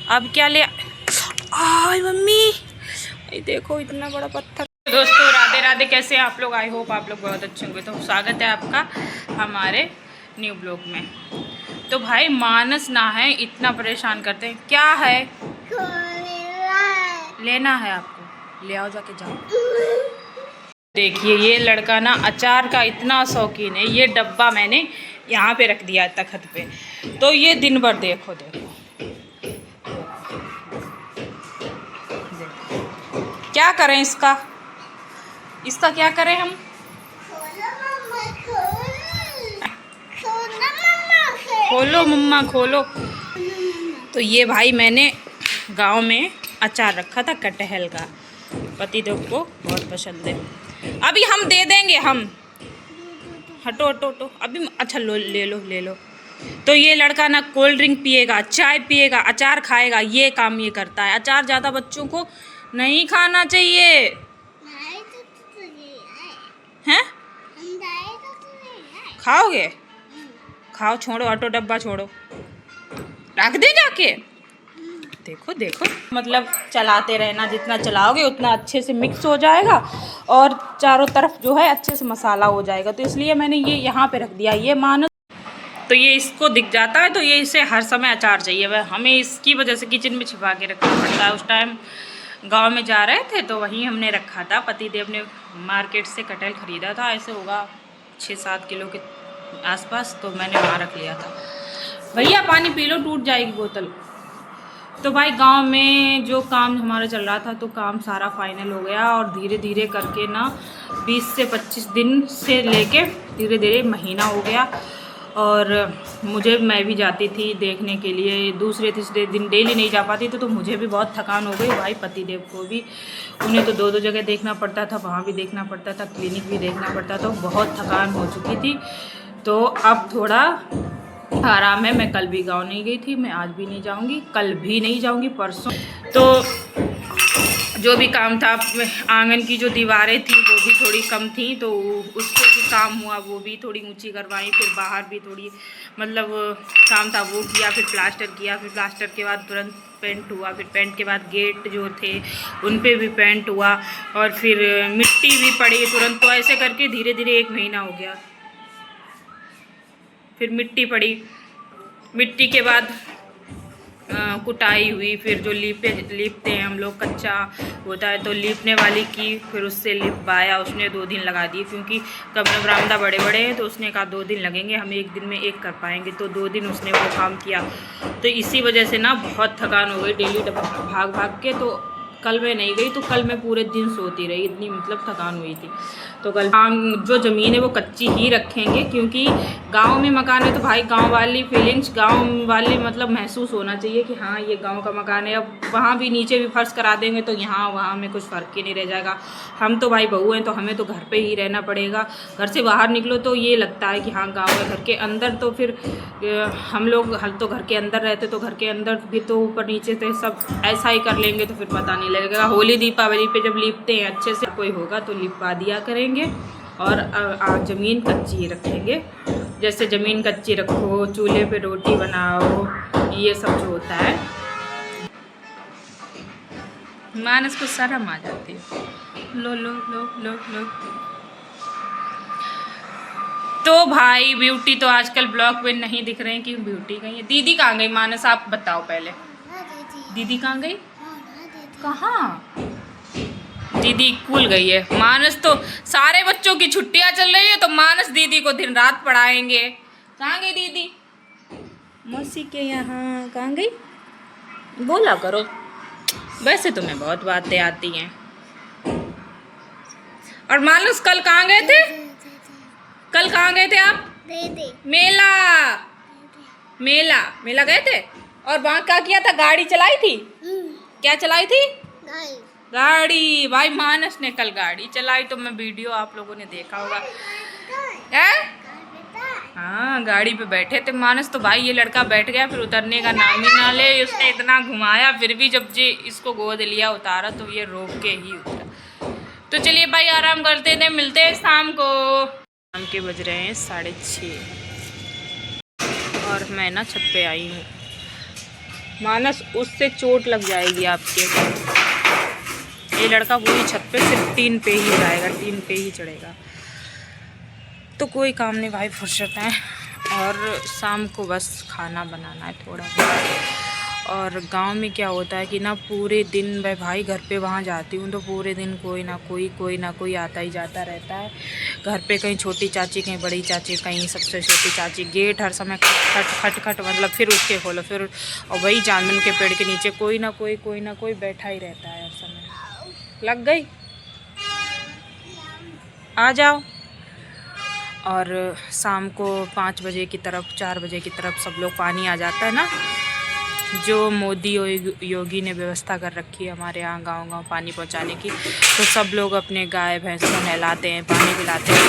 अब क्या ले आय मम्मी, ये देखो इतना बड़ा पत्थर। दोस्तों राधे राधे, कैसे हैं आप लोग? आई होप आप लोग बहुत अच्छे होंगे। तो स्वागत है आपका हमारे न्यू ब्लॉग में। तो भाई मानस ना है, इतना परेशान करते हैं। क्या है? लेना है आपको, ले आओ, जाके जाओ। देखिए ये लड़का ना अचार का इतना शौकीन है। ये डब्बा मैंने यहाँ पे रख दिया तखत पे, तो ये दिन भर देखो क्या करें इसका क्या करें हम? खोलो मम्मा खोलो। तो ये भाई मैंने गांव में अचार रखा था कटहल का, पतिदेव को बहुत पसंद है। अभी हम दे देंगे हम, हटो हटो हटो अभी। अच्छा ले लो। तो ये लड़का ना कोल्ड ड्रिंक पिएगा, चाय पिएगा, अचार खाएगा, ये काम ये करता है। अचार ज़्यादा बच्चों को नहीं खाना चाहिए। हैं? खाओगे? खाओ, छोड़ो, ऑटो डब्बा छोड़ो, रख दे जाके। देखो मतलब चलाते रहना, जितना चलाओगे उतना अच्छे से मिक्स हो जाएगा और चारों तरफ जो है अच्छे से मसाला हो जाएगा। तो इसलिए मैंने ये यहाँ पे रख दिया। ये मानस तो ये इसको दिख जाता है, तो ये इसे हर समय अचार चाहिए। वह हमें इसकी वजह से किचन में छिपा के रखना पड़ता है। उस टाइम गांव में जा रहे थे तो वहीं हमने रखा था। पतिदेव ने मार्केट से कटहल ख़रीदा था, ऐसे होगा 6-7 किलो के आसपास, तो मैंने वहाँ रख लिया था। भैया पानी पी लो, टूट जाएगी बोतल। तो भाई गांव में जो काम हमारा चल रहा था, तो काम सारा फाइनल हो गया और धीरे धीरे करके ना 20 से 25 दिन से लेके धीरे धीरे महीना हो गया। और मैं भी जाती थी देखने के लिए, दूसरे तीसरे दिन डेली नहीं जा पाती तो मुझे भी बहुत थकान हो गई। भाई पतिदेव को भी, उन्हें तो 2-2 जगह देखना पड़ता था, वहाँ भी देखना पड़ता था, क्लिनिक भी देखना पड़ता था, बहुत थकान हो चुकी थी। तो अब थोड़ा आराम है। मैं कल भी गांव नहीं गई थी, मैं आज भी नहीं जाऊंगी, कल भी नहीं जाऊंगी, परसों। तो जो भी काम था, आंगन की जो दीवारें थी वो भी थोड़ी कम थी, तो उसको भी काम हुआ, वो भी थोड़ी ऊंची करवाई। फिर बाहर भी थोड़ी मतलब काम था वो किया, फिर प्लास्टर किया, फिर प्लास्टर के बाद तुरंत पेंट हुआ, फिर पेंट के बाद गेट जो थे उन पे भी पेंट हुआ, और फिर मिट्टी भी पड़ी तुरंत। तो ऐसे करके धीरे धीरे 1 महीना हो गया। फिर मिट्टी पड़ी, मिट्टी के बाद कुटाई हुई, फिर जो लीपते हैं हम लोग, कच्चा होता है तो लीपने वाली की, फिर उससे लिपवाया। उसने 2 दिन लगा दिए, क्योंकि कमरा बरामदा बड़े बड़े हैं, तो उसने कहा 2 दिन लगेंगे, हम 1 दिन में 1 कर पाएंगे। तो 2 दिन उसने वो काम किया। तो इसी वजह से ना बहुत थकान हो गई डेली भाग भाग के। तो कल मैं नहीं गई, तो कल मैं पूरे दिन सोती रही, इतनी मतलब थकान हुई थी। तो कल जो ज़मीन है वो कच्ची ही रखेंगे, क्योंकि गांव में मकान है तो भाई गांव वाली फीलिंग्स, गांव वाली मतलब महसूस होना चाहिए कि हाँ ये गांव का मकान है। अब वहाँ भी नीचे भी फर्श करा देंगे तो यहाँ वहाँ में कुछ फ़र्क ही नहीं रह जाएगा। हम तो भाई बहू हैं, तो हमें तो घर पे ही रहना पड़ेगा। घर से बाहर निकलो तो ये लगता है कि हाँ गाँव है। घर के अंदर तो फिर हम लोग तो घर के अंदर रहते, तो घर के अंदर भी तो ऊपर नीचे से सब ऐसा ही कर लेंगे, तो फिर पता नहीं लगेगा। होली दीपावली पे जब लिपते हैं अच्छे से, कोई होगा तो लिपवा दिया करेंगे। और ज़मीन कच्ची ही रखेंगे। जैसे ज़मीन कच्ची रखो, चूल्हे पे रोटी बनाओ, ये सब जो होता है। मानस को शर्म आ जाती है। लो लो लो लो लो। तो भाई ब्यूटी तो आजकल ब्लॉग पे नहीं दिख रहे हैं, कि ब्यूटी गई है। दीदी कहाँ गई? मानस आप बताओ पहले, दीदी कहाँ गई? कहाँ? दीदी स्कूल गई है। मानस तो सारे बच्चों की छुट्टियां चल रही है, तो मानस दीदी को दिन रात पढ़ाएंगे। कहाँ गई दीदी? मौसी के यहाँ। कहाँ गई? बोला करो, वैसे तुम्हें बहुत बातें आती हैं। और मानस कल कहाँ गए थे? कल कहाँ गए थे आप? मेला मेला गए थे। और वहाँ क्या किया था? गाड़ी चलाई थी। क्या चलाई थी? गाड़ी। भाई मानस ने कल गाड़ी चलाई, तो मैं वीडियो आप लोगों ने देखा होगा। हाँ गाड़ी पे बैठे थे मानस, तो भाई ये लड़का बैठ गया, फिर उतरने का नाम ही ना ले। उसने इतना घुमाया, फिर भी जब जी इसको गोद लिया उतारा तो ये रोक के ही उतरा। तो चलिए भाई आराम करते थे, मिलते हैं शाम को। शाम के बज रहे हैं 6:30 और मैं ना छत पे आई हूँ। मानस उससे चोट लग जाएगी आपके। ये लड़का पूरी छत पे सिर्फ 3 पे ही जाएगा, 3 पे ही चढ़ेगा। तो कोई काम नहीं भाई, फुर्सत है। और शाम को बस खाना बनाना है थोड़ा बहुत। और गांव में क्या होता है कि ना पूरे दिन मैं भाई घर पे वहाँ जाती हूँ तो पूरे दिन कोई ना कोई आता ही जाता रहता है घर पे। कहीं छोटी चाची, कहीं बड़ी चाची, कहीं सबसे छोटी चाची। गेट हर समय खट खट मतलब फिर उठ के खोलो फिर। और वही जामुन के पेड़ के नीचे कोई ना कोई बैठा ही रहता है हर समय। लग गई, आ जाओ। और शाम को 5 बजे की तरफ, 4 बजे की तरफ सब लोग पानी आ जाता है ना, जो मोदी योगी ने व्यवस्था कर रखी है हमारे यहाँ गांव पानी पहुँचाने की। तो सब लोग अपने गाय भैंस को नहलाते हैं, पानी पिलाते हैं।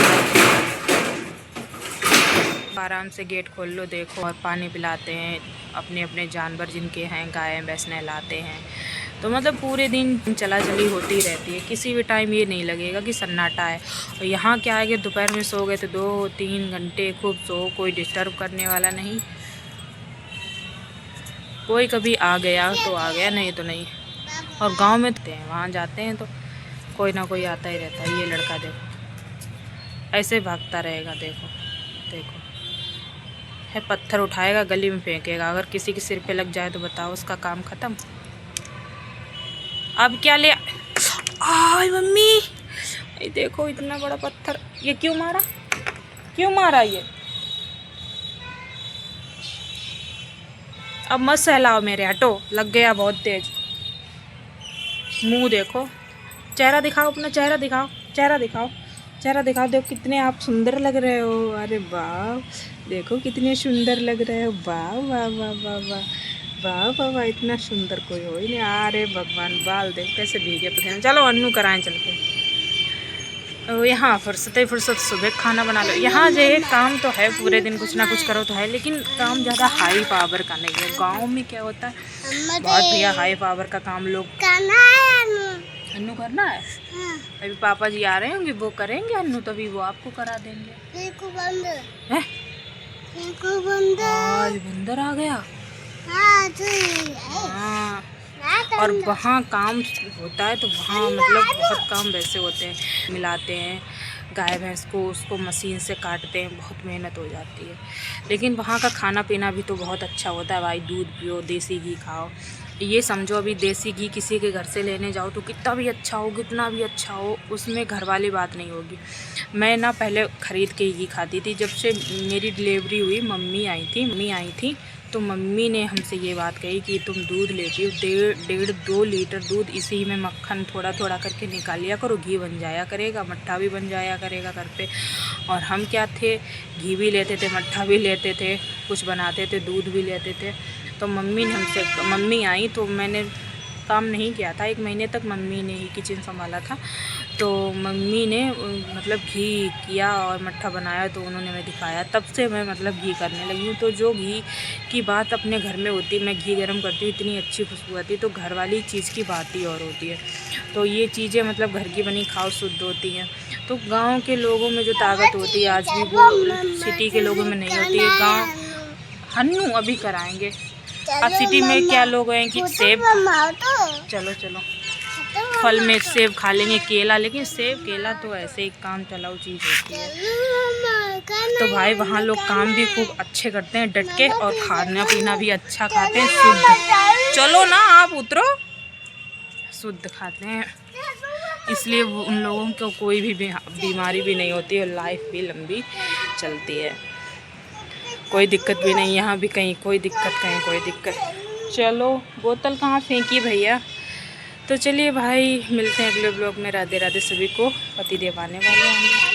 आराम से गेट खोल लो देखो, और पानी पिलाते हैं अपने अपने जानवर जिनके हैं, गाय भैंस नहलाते हैं। तो मतलब पूरे दिन चला-चली होती रहती है, किसी भी टाइम ये नहीं लगेगा कि सन्नाटा है। और यहाँ क्या है कि दोपहर में सो गए तो 2-3 घंटे खूब सो, कोई डिस्टर्ब करने वाला नहीं। कोई कभी आ गया तो आ गया, नहीं तो नहीं। और गांव में तो वहाँ जाते हैं तो कोई ना कोई आता ही रहता है। ये लड़का देखो ऐसे भागता रहेगा, देखो देखो है, पत्थर उठाएगा गली में फेंकेगा। अगर किसी के सिर पे लग जाए तो बताओ, उसका काम ख़त्म। अब क्या ले आय मम्मी, ये देखो इतना बड़ा पत्थर। ये क्यों मारा ये? अब मत सहलाओ मेरे, हटो, लग गया बहुत तेज। मुंह देखो, चेहरा दिखाओ, अपना चेहरा दिखाओ। देखो कितने आप सुंदर लग रहे हो। अरे वाह, देखो कितने सुंदर लग रहे हो। वाह वाह वाह वाह वाह वाह वाह वाह, इतना सुंदर कोई हो ही नहीं। अरे भगवान, बाल देख कैसे भीगे पसीने। चलो अन्नू कराएं चल के। यहाँ फुर्सत सुबह खाना बना लो। यहाँ जो है काम तो है, पूरे दिन कुछ ना कुछ करो तो है, लेकिन काम ज़्यादा हाई पावर का नहीं है। गांव में क्या होता है बहुत भैया हाई पावर का काम लोग अन्नू करना है। अभी पापा जी आ रहे होंगे, वो करेंगे अन्नू, तभी वो आपको करा देंगे। आज बंदर आ गया। हाँ, और वहाँ काम होता है तो वहाँ मतलब बहुत काम वैसे होते हैं, मिलाते हैं गाय भैंस को, उसको मशीन से काटते हैं, बहुत मेहनत हो जाती है। लेकिन वहाँ का खाना पीना भी तो बहुत अच्छा होता है भाई। दूध पियो, देसी घी खाओ। ये समझो अभी देसी घी किसी के घर से लेने जाओ तो कितना भी अच्छा हो, उसमें घर वाली बात नहीं होगी। मैं ना पहले ख़रीद के घी खाती थी। जब से मेरी डिलीवरी हुई, मम्मी आई थी तो मम्मी ने हमसे ये बात कही कि तुम दूध लेती हो 1.5-2 लीटर दूध, इसी में मक्खन थोड़ा थोड़ा करके निकाल लिया करो, घी बन जाया करेगा, मट्ठा भी बन जाया करेगा घर पे। और हम क्या थे, घी भी लेते थे, मट्ठा भी लेते थे, कुछ बनाते थे, दूध भी लेते थे। तो मम्मी आई तो मैंने काम नहीं किया था, 1 महीने तक मम्मी ने ही किचन संभाला था। तो मम्मी ने मतलब घी किया और मट्ठा बनाया तो उन्होंने मैं दिखाया, तब से मैं मतलब घी करने लगी हूँ। तो जो घी की बात अपने घर में होती, मैं घी गर्म करती हूँ, इतनी अच्छी खुशबू आती है। तो घर वाली चीज़ की बात ही और होती है। तो ये चीज़ें मतलब घर की बनी खाओ शुद्ध होती हैं। तो गाँव के लोगों में जो ताकत होती है आज भी वो सिटी के लोगों में नहीं होती है। गाँव हन्नू अभी कराएंगे। अब सिटी में क्या लोग हैं कि सेब, चलो फल में सेब खा लेंगे, केला, लेकिन सेब केला तो ऐसे एक काम चलाऊ चीज़ होती है। तो भाई वहाँ लोग काम भी खूब अच्छे करते हैं डट के, और खाना पीना भी अच्छा खाते हैं, शुद्ध। चलो ना आप उतरो, शुद्ध खाते हैं, इसलिए उन लोगों को कोई भी बीमारी भी नहीं होती है, लाइफ भी लंबी चलती है, कोई दिक्कत भी नहीं। यहाँ भी कहीं कोई दिक्कत। चलो बोतल कहाँ फेंकी भैया। तो चलिए भाई, मिलते हैं अगले ब्लॉग में। राधे राधे सभी को, पतिदेव आने वाले होंगे।